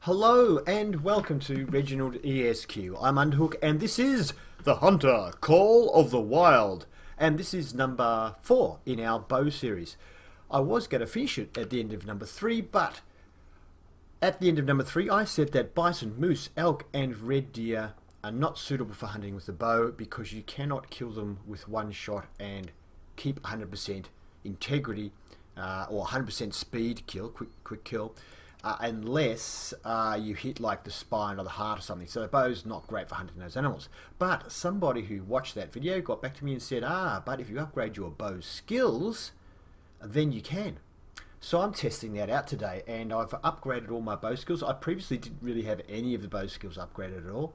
Hello and welcome to Reginaldesq. I'm Underhook and this is The Hunter Call of the Wild. And this is number 4 in our bow series. I was going to finish it at the end of number 3, but at the end of number 3 I said that bison, moose, elk and red deer are not suitable for hunting with the bow because you cannot kill them with one shot and keep 100% integrity or 100% speed kill, quick kill. Unless you hit like the spine or the heart or something. So the bow's not great for hunting those animals. But somebody who watched that video got back to me and said, but if you upgrade your bow skills, then you can. So I'm testing that out today, and I've upgraded all my bow skills. I previously didn't really have any of the bow skills upgraded at all.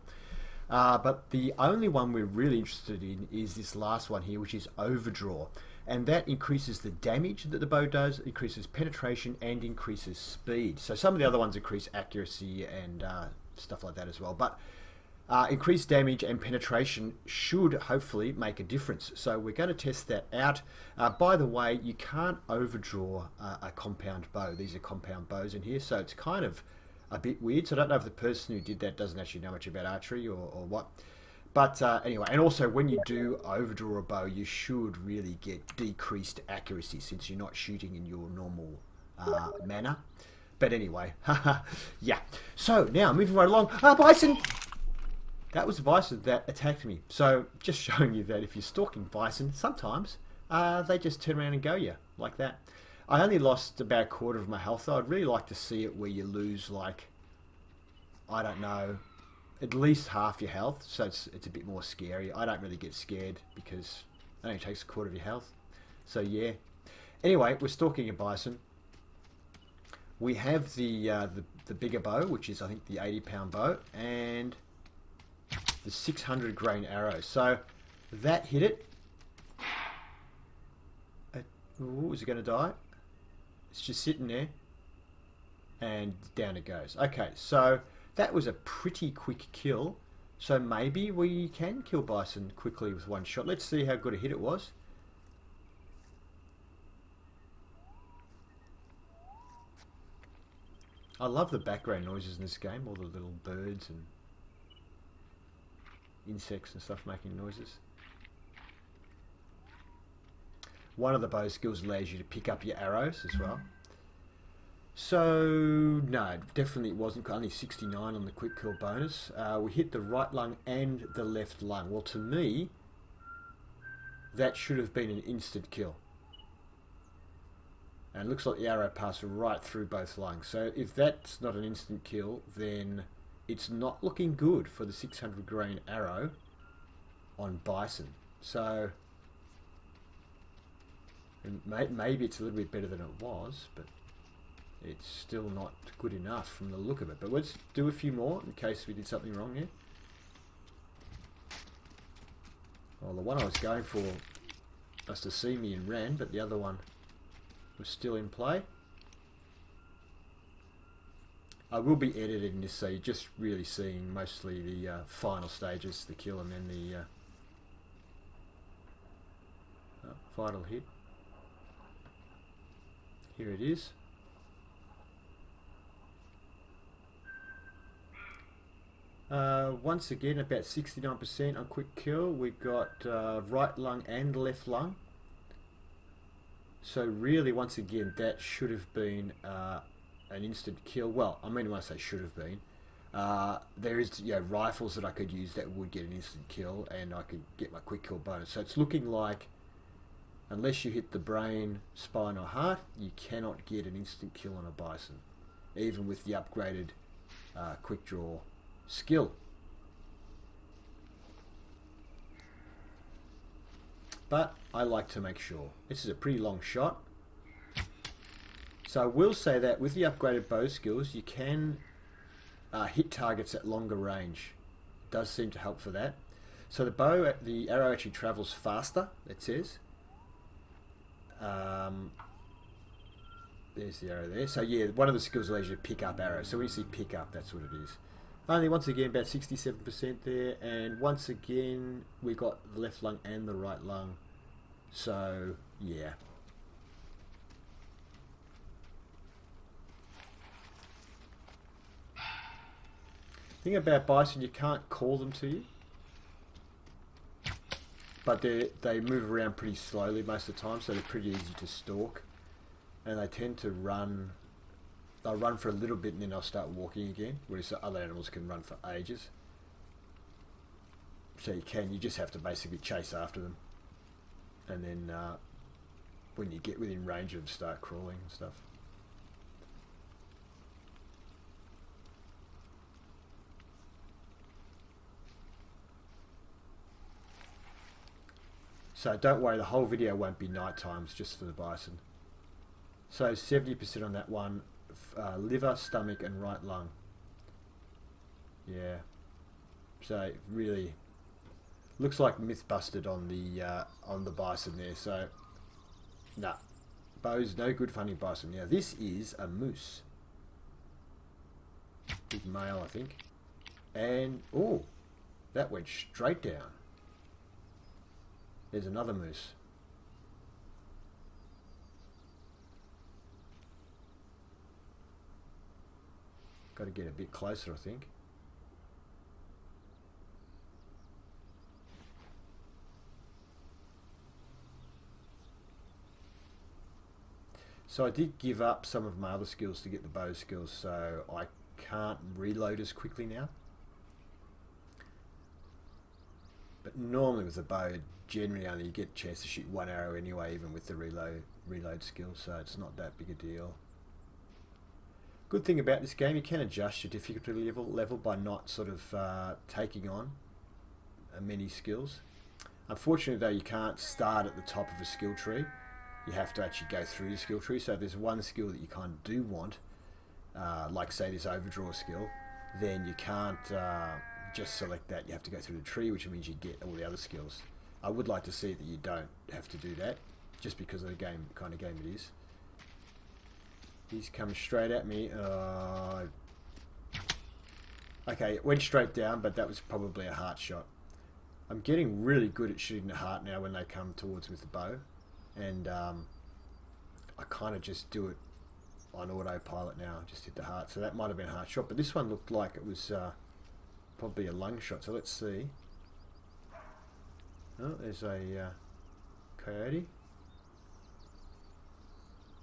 But the only one we're really interested in is this last one here, which is overdraw. And that increases the damage that the bow does, increases penetration and increases speed. So some of the other ones increase accuracy and stuff like that as well. But increased damage and penetration should hopefully make a difference. So we're going to test that out. By the way, you can't overdraw a compound bow. These are compound bows in here, so it's kind of a bit weird. So I don't know if the person who did that doesn't actually know much about archery or what. But anyway, and also when you do overdraw a bow, you should really get decreased accuracy since you're not shooting in your normal manner. But anyway, yeah. So now moving right along. Bison! That was a bison that attacked me. So just showing you that if you're stalking bison, sometimes they just turn around and go you like that. I only lost about a quarter of my health though. I'd really like to see it where you lose like, I don't know, at least half your health, so it's a bit more scary. I don't really get scared because it only takes a quarter of your health. So yeah. Anyway, we're stalking a bison. We have the bigger bow, which is I think the 80-pound bow, and the 600 grain arrow. So that hit it. Ooh, is it going to die? It's just sitting there, and down it goes. Okay, so that was a pretty quick kill, so maybe we can kill bison quickly with one shot. Let's see how good a hit it was. I love the background noises in this game, all the little birds and insects and stuff making noises. One of the bow skills allows you to pick up your arrows as well. So, no, definitely it wasn't. Only 69 on the quick kill bonus. We hit the right lung and the left lung. Well, to me, that should have been an instant kill. And it looks like the arrow passed right through both lungs. So if that's not an instant kill, then it's not looking good for the 600 grain arrow on bison. So maybe it's a little bit better than it was, but it's still not good enough from the look of it. But let's do a few more in case we did something wrong here. Well, the one I was going for must have seen me and ran, but the other one was still in play. I will be editing this so you're just really seeing mostly the final stages, the kill and then the final hit. Here it is. Once again, about 69% on quick kill. We've got right lung and left lung. So really, once again, that should have been an instant kill. Well, I mean, when I say should have been, there is rifles that I could use that would get an instant kill, and I could get my quick kill bonus. So it's looking like, unless you hit the brain, spine or heart, you cannot get an instant kill on a bison, even with the upgraded quick draw skill. But I like to make sure. This is a pretty long shot. So I will say that with the upgraded bow skills, you can hit targets at longer range. It does seem to help for that. So the arrow actually travels faster, it says. There's the arrow there. So yeah, one of the skills allows you to pick up arrows. So when you see pick up, that's what it is. Only once again about 67% there, and once again we got the left lung and the right lung. So yeah. Thing about bison, you can't call them to you, but they move around pretty slowly most of the time, so they're pretty easy to stalk, and they tend to run. They'll run for a little bit and then they'll start walking again, whereas other animals can run for ages. So you just have to basically chase after them, and then when you get within range of them, start crawling and stuff. So don't worry, the whole video won't be night times, just for the bison. So 70% on that one, liver, stomach and right lung. Yeah. So really looks like myth busted on the bison there. So nah, bow's no good for hunting bison. Now this is a moose. Big male, I think. And oh, that went straight down. There's another moose. Got to get a bit closer, I think. So I did give up some of my other skills to get the bow skills, so I can't reload as quickly now. But normally with the bow, generally only you get a chance to shoot one arrow anyway, even with the reload skill, so it's not that big a deal. Good thing about this game, you can adjust your difficulty level by not sort of taking on many skills. Unfortunately though, you can't start at the top of a skill tree. You have to actually go through the skill tree. So if there's one skill that you kind of do want, like say this overdraw skill, then you can't just select that. You have to go through the tree, which means you get all the other skills. I would like to see that you don't have to do that, just because of the kind of game it is. He's coming straight at me. Okay, it went straight down, but that was probably a heart shot. I'm getting really good at shooting the heart now when they come towards me with the bow. And I kind of just do it on autopilot now, just hit the heart. So that might have been a heart shot, but this one looked like it was probably a lung shot. So let's see. Oh, there's a coyote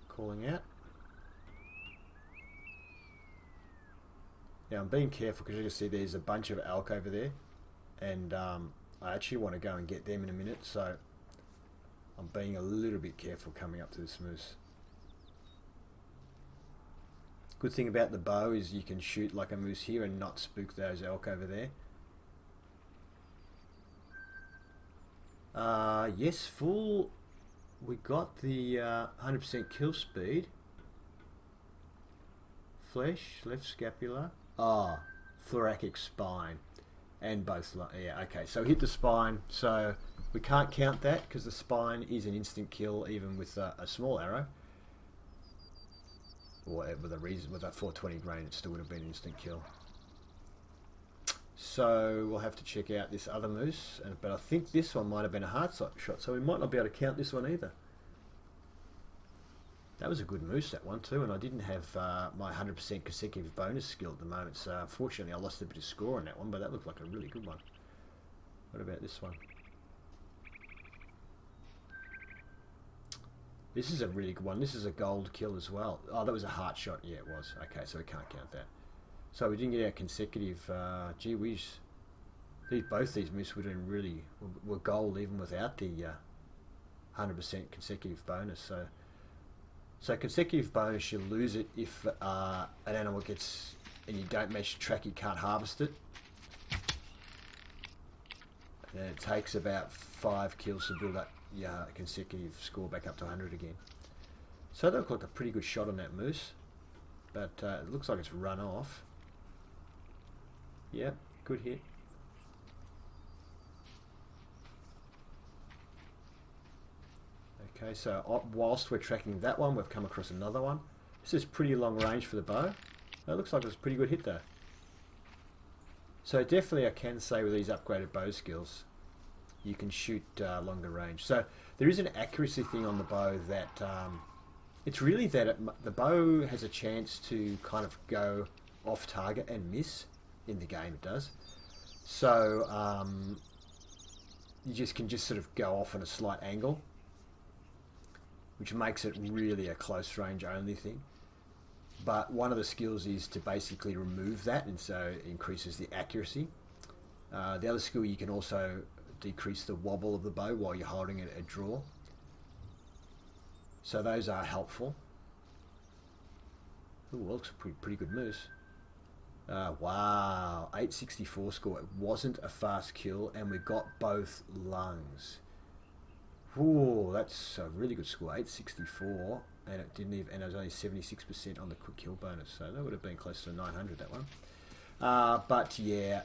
calling out. Now I'm being careful because you can see there's a bunch of elk over there, and I actually want to go and get them in a minute, so I'm being a little bit careful coming up to this moose. Good thing about the bow is you can shoot like a moose here and not spook those elk over there. Yes, full. We got the 100% kill speed. Flesh, left scapula. Thoracic spine. And both, yeah, okay, so hit the spine, so we can't count that because the spine is an instant kill even with a small arrow. Or with a 420 grain, it still would have been an instant kill. So we'll have to check out this other moose, but I think this one might have been a heart shot, so we might not be able to count this one either. That was a good moose, that one too, and I didn't have my 100% consecutive bonus skill at the moment, so unfortunately I lost a bit of score on that one, but that looked like a really good one. What about this one? This is a really good one. This is a gold kill as well. Oh, that was a heart shot. Yeah, it was. Okay, so we can't count that. So we didn't get our consecutive. Gee whiz. Both these moose were doing really were gold even without the 100% consecutive bonus. So consecutive bonus, you lose it if an animal gets and you don't manage to track, you can't harvest it. And it takes about 5 kills to build up your consecutive score back up to 100 again. So that looked like a pretty good shot on that moose, but it looks like it's run off. Yep, good hit. Okay, so whilst we're tracking that one, we've come across another one. This is pretty long range for the bow. That looks like it was a pretty good hit though. So definitely I can say with these upgraded bow skills, you can shoot longer range. So there is an accuracy thing on the bow that it's really that the bow has a chance to kind of go off target and miss in the game it does. So you can just sort of go off on a slight angle, which makes it really a close range only thing. But one of the skills is to basically remove that, and so it increases the accuracy. The other skill, you can also decrease the wobble of the bow while you're holding it at draw. So those are helpful. Ooh, looks a pretty good moose. Wow, 864 score. It wasn't a fast kill, and we got both lungs. Ooh, that's a really good score. 864, and it didn't even, and it was only 76% on the quick kill bonus, so that would have been close to 900, that one. But yeah,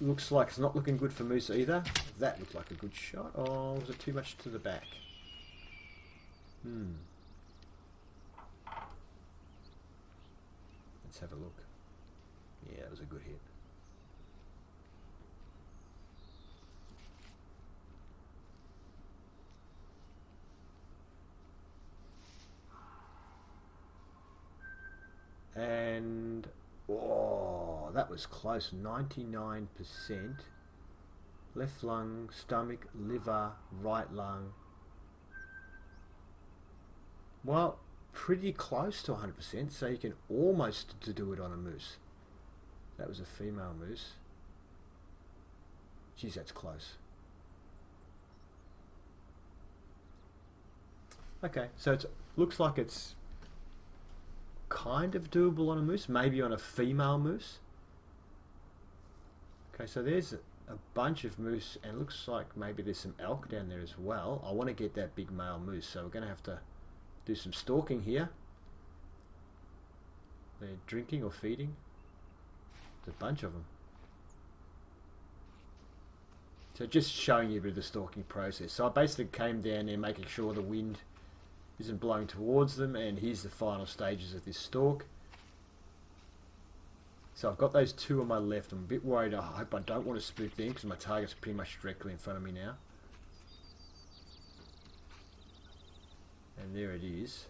looks like it's not looking good for moose either. That looked like a good shot. Oh, was it too much to the back? Let's have a look. Yeah, it was a good hit. And oh, that was close. 99%. Left lung, stomach, liver, right lung. Well, pretty close to 100%, so you can almost do it on a moose. That was a female moose. Geez, that's close. Okay, so it looks like it's kind of doable on a moose, maybe on a female moose. Okay, so there's a bunch of moose, and it looks like maybe there's some elk down there as well. I want to get that big male moose, so we're going to have to do some stalking here. They're drinking or feeding. There's a bunch of them. So just showing you a bit of the stalking process. So I basically came down there making sure the wind isn't blowing towards them, and here's the final stages of this stalk. So I've got those two on my left. I'm a bit worried. I hope I don't want to spook them because my target's pretty much directly in front of me now. And there it is.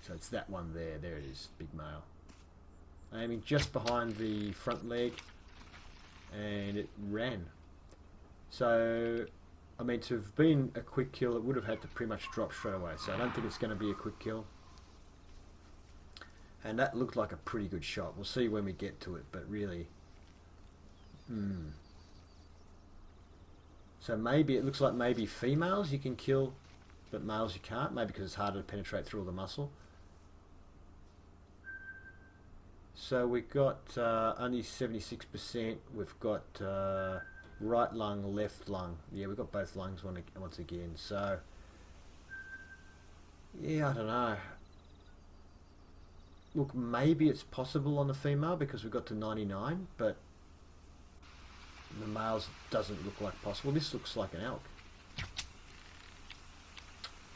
So it's that one there. There it is, big male. Aiming just behind the front leg, and it ran. So, I mean, to have been a quick kill, it would have had to pretty much drop straight away. So I don't think it's going to be a quick kill. And that looked like a pretty good shot. We'll see when we get to it, but really... So maybe, it looks like maybe females you can kill, but males you can't. Maybe because it's harder to penetrate through all the muscle. So we've got only 76%. We've got right lung, left lung. Yeah, we've got both lungs once again. So, yeah, I don't know. Look, maybe it's possible on the female because we got to 99, but the males doesn't look like possible. This looks like an elk.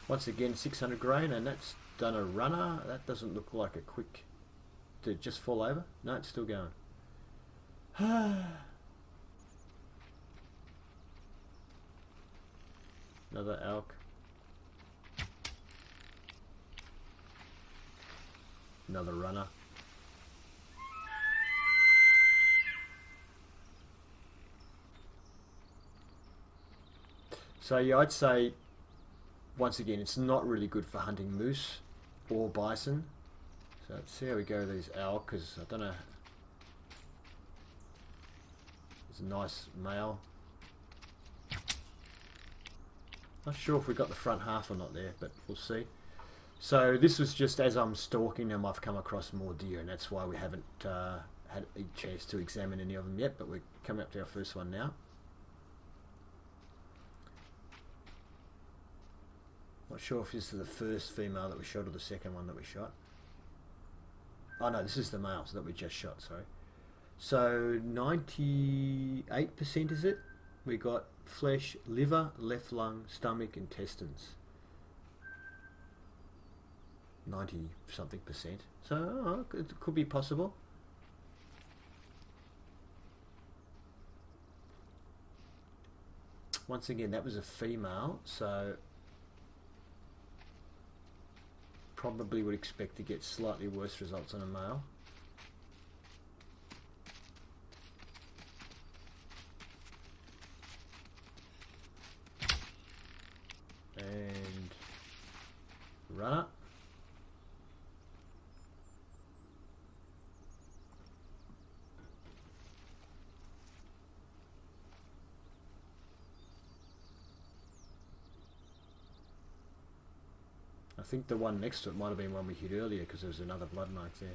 Once again, 600 grain, and that's done a runner. That doesn't look like a quick... Did it just fall over? No, it's still going. Another elk. Another runner. So yeah, I'd say, once again, it's not really good for hunting moose or bison. So let's see how we go with these elk, because I don't know. It's a nice male. Not sure if we got the front half or not there, but we'll see. So this was just as I'm stalking them, I've come across more deer, and that's why we haven't had a chance to examine any of them yet, but we're coming up to our first one now. Not sure if this is the first female that we shot or the second one that we shot. Oh no, this is the males that we just shot, sorry. So 98% is it? We got flesh, liver, left lung, stomach, intestines. 90 something percent. So it could be possible. Once again, that was a female, so probably would expect to get slightly worse results on a male. And runner. I think the one next to it might have been one we hit earlier because there was another blood mark there.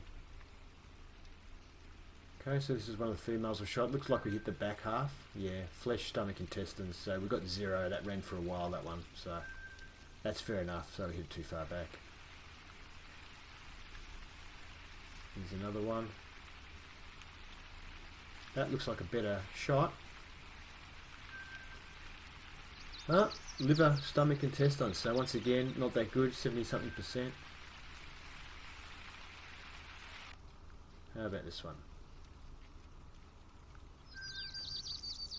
Okay, so this is one of the females we shot. Looks like we hit the back half. Yeah, flesh, stomach, intestines. So we got 0. That ran for a while, that one. So that's fair enough. So we hit it too far back. Here's another one. That looks like a better shot. Huh? Liver, stomach, intestines. So once again, not that good. 70-something%. How about this one?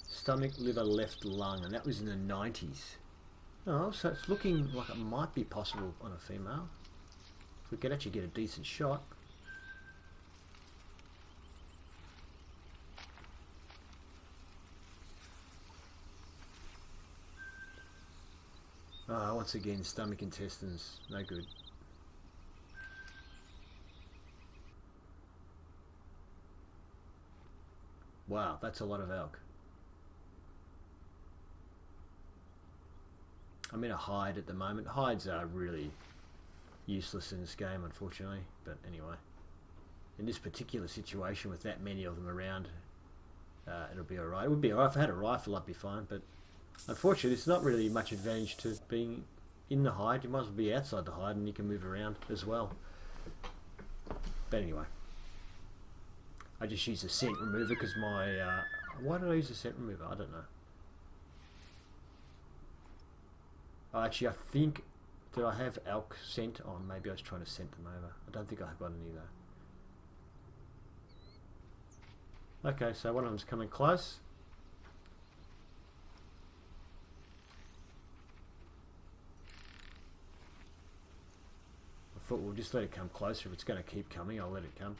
Stomach, liver, left lung, and that was in the 90s. Oh, so it's looking like it might be possible on a female. If we could actually get a decent shot. Oh, once again, stomach, intestines, no good. Wow, that's a lot of elk. I'm in a hide at the moment. Hides are really useless in this game, unfortunately. But anyway, in this particular situation with that many of them around, it'll be alright. It would be alright if I had a rifle, I'd be fine. But unfortunately, it's not really much advantage to being in the hide. You might as well be outside the hide and you can move around as well. But anyway, I just use a scent remover because my... why did I use a scent remover? I don't know. Actually, I think... Did I have elk scent on? Maybe I was trying to scent them over. I don't think I have got any though. Okay, so one of them's coming close. I thought we'll just let it come closer. If it's going to keep coming, I'll let it come.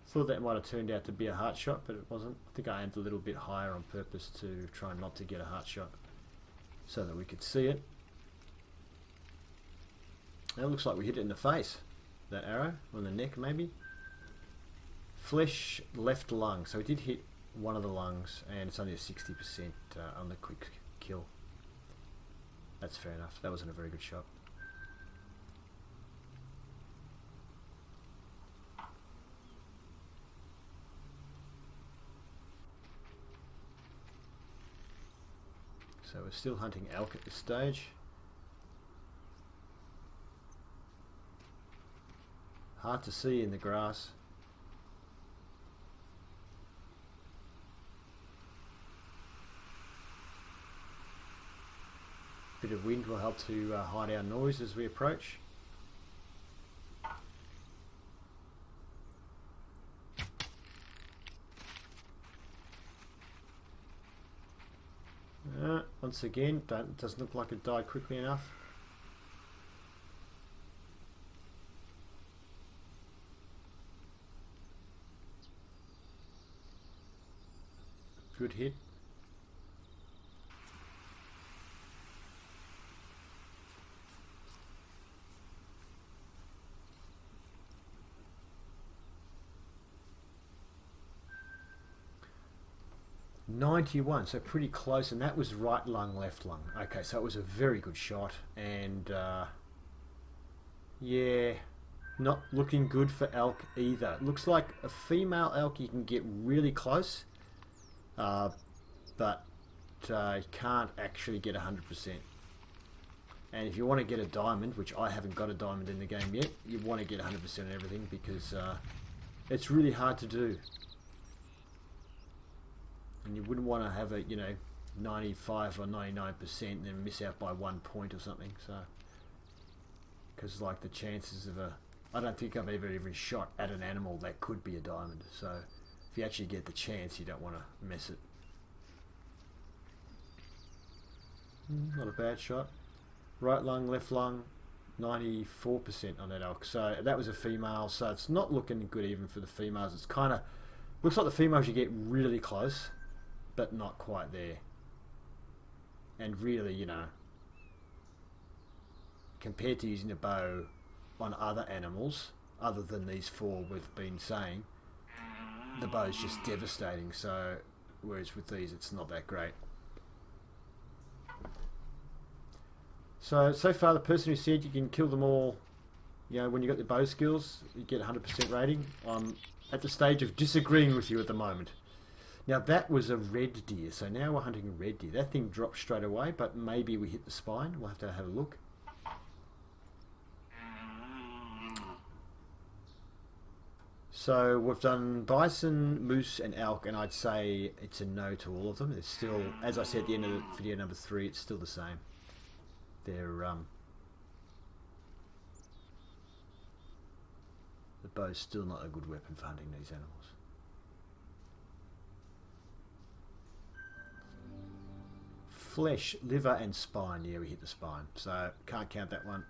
Thought that might have turned out to be a heart shot, but it wasn't. I think I aimed a little bit higher on purpose to try not to get a heart shot so that we could see it. That looks like we hit it in the face. That arrow on the neck, maybe. Flesh, left lung. So we did hit one of the lungs, and it's only a 60% on the quick kill. That's fair enough. That wasn't a very good shot. So we're still hunting elk at this stage. Hard to see in the grass. Bit of wind will help to hide our noise as we approach. Once again, it doesn't look like it died quickly enough. Good hit. .91, so pretty close, and that was right lung, left lung. Okay, so it was a very good shot, and yeah, not looking good for elk either. It looks like a female elk you can get really close, but you can't actually get 100%. And if you want to get a diamond, which I haven't got a diamond in the game yet, you want to get 100% of everything because it's really hard to do. And you wouldn't want to have a, 95 or 99% and then miss out by 1 point or something. So, because like the chances of I don't think I've ever even shot at an animal that could be a diamond. So, if you actually get the chance, you don't want to miss it. Not a bad shot. Right lung, left lung, 94% on that elk. So that was a female. So it's not looking good even for the females. It's kind of Looks like the females you get really close, but not quite there. And really, you know, compared to using a bow on other animals, other than these four we've been saying, the bow's just devastating. So, whereas with these, it's not that great. So far, the person who said you can kill them all, you know, when you got the bow skills, you get 100% rating. I'm at the stage of disagreeing with you at the moment. Now, that was a red deer, so now we're hunting a red deer. That thing dropped straight away, but maybe we hit the spine. We'll have to have a look. So we've done bison, moose and elk, and I'd say it's a no to all of them. It's still, as I said at the end of video number 3, it's still the same. They're the bow's still not a good weapon for hunting these animals. Flesh, liver and spine. Yeah, we hit the spine, so can't count that one.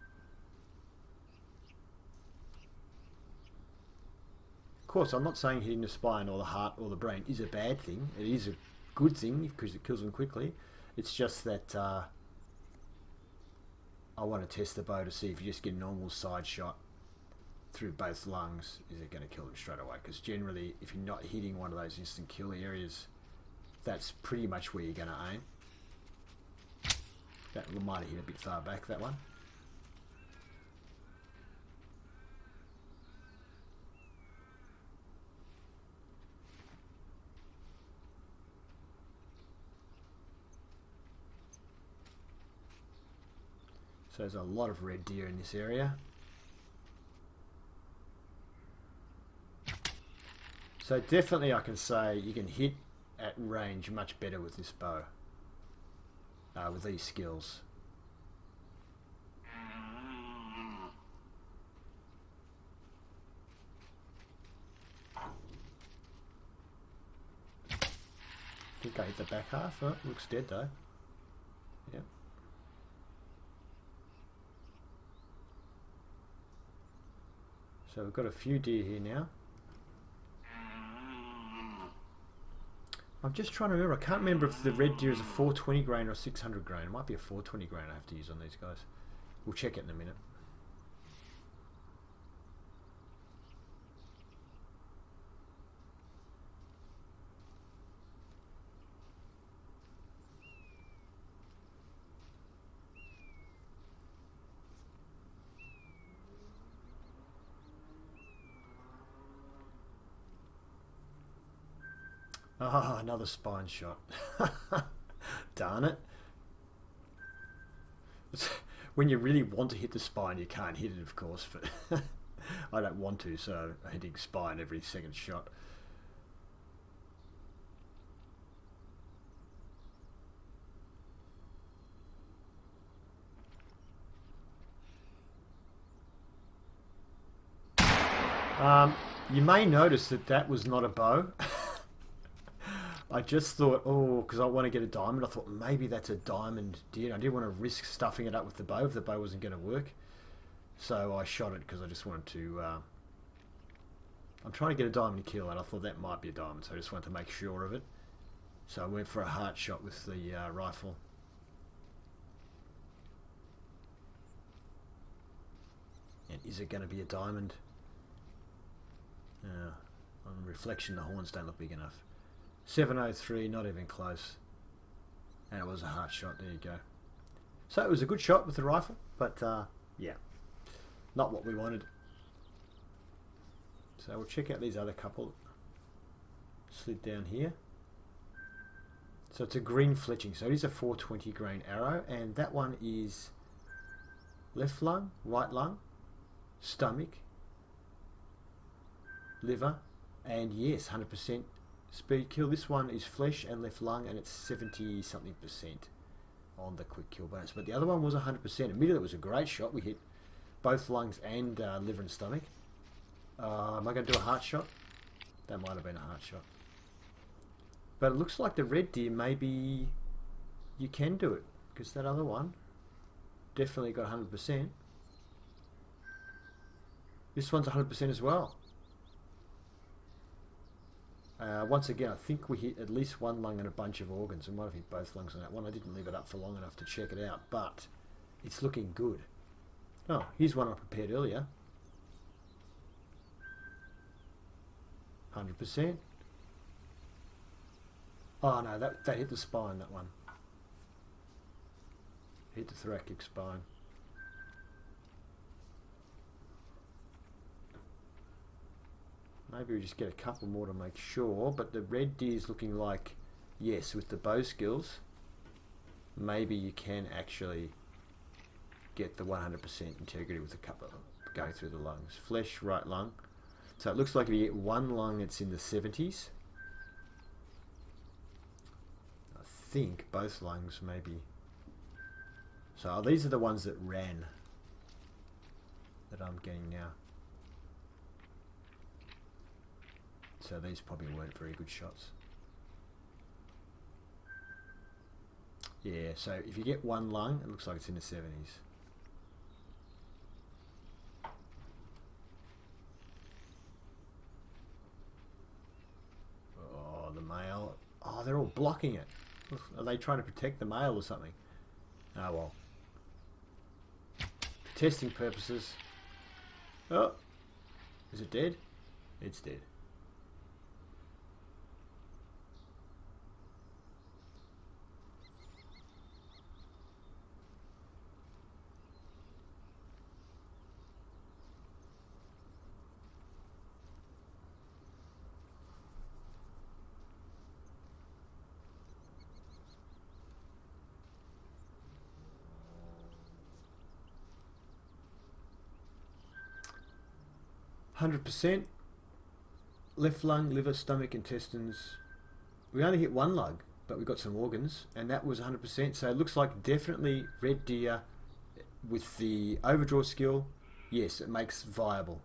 Of course, I'm not saying hitting the spine or the heart or the brain is a bad thing. It is a good thing because it kills them quickly. It's just that I want to test the bow to see if you just get a normal side shot through both lungs, is it going to kill them straight away? Because generally, if you're not hitting one of those instant kill areas, that's pretty much where you're going to aim. That might have hit a bit far back, that one. So there's a lot of red deer in this area. So definitely I can say you can hit at range much better with this bow. With these skills. I think I hit the back half. Oh, looks dead though. Yep. So we've got a few deer here now. I'm just trying to remember. I can't remember if the red deer is a 420 grain or a 600 grain. It might be a 420 grain I have to use on these guys. We'll check it in a minute. Ah, oh, another spine shot. Darn it. When you really want to hit the spine, you can't hit it, of course, but I don't want to, so I'm hitting spine every second shot. You may notice that that was not a bow. I just thought, oh, because I want to get a diamond, I thought maybe that's a diamond deer. I didn't want to risk stuffing it up with the bow if the bow wasn't going to work. So I shot it because I just wanted to... I'm trying to get a diamond kill, and I thought that might be a diamond, so I just wanted to make sure of it. So I went for a heart shot with the rifle. And is it going to be a diamond? On reflection, the horns don't look big enough. 703, not even close. And it was a heart shot, there you go. So it was a good shot with the rifle, but yeah, not what we wanted. So we'll check out these other couple. Slid down here. So it's a green fletching, so it is a 420 grain arrow, and that one is left lung, right lung, stomach, liver, and yes, 100% speed kill. This one is flesh and left lung, and it's 70 something percent on the quick kill bonus. But the other one was 100%. Admittedly, it was a great shot. We hit both lungs and liver and stomach. Am I going to do a heart shot? That might have been a heart shot. But it looks like the red deer, maybe you can do it, because that other one definitely got 100%. This one's 100% as well. Once again, I think we hit at least one lung and a bunch of organs. We might have hit both lungs on that one. I didn't leave it up for long enough to check it out, but it's looking good. Oh, here's one I prepared earlier. 100%. Oh no, that hit the spine, that one. Hit the thoracic spine. Maybe we just get a couple more to make sure, but the red deer is looking like, yes, with the bow skills, maybe you can actually get the 100% integrity with a couple going through the lungs. Flesh, right lung. So it looks like if you get one lung, it's in the 70s. I think both lungs maybe. So these are the ones that ran that I'm getting now. So these probably weren't very good shots. Yeah, so if you get one lung, it looks like it's in the 70s. Oh, the male. Oh, they're all blocking it. Are they trying to protect the male or something? Oh well. For testing purposes. Oh, is it dead? It's dead. %. Left lung, liver, stomach, intestines. We only hit one lung, but we got some organs, and that was 100%. So it looks like definitely red deer with the overdraw skill. Yes, it makes viable.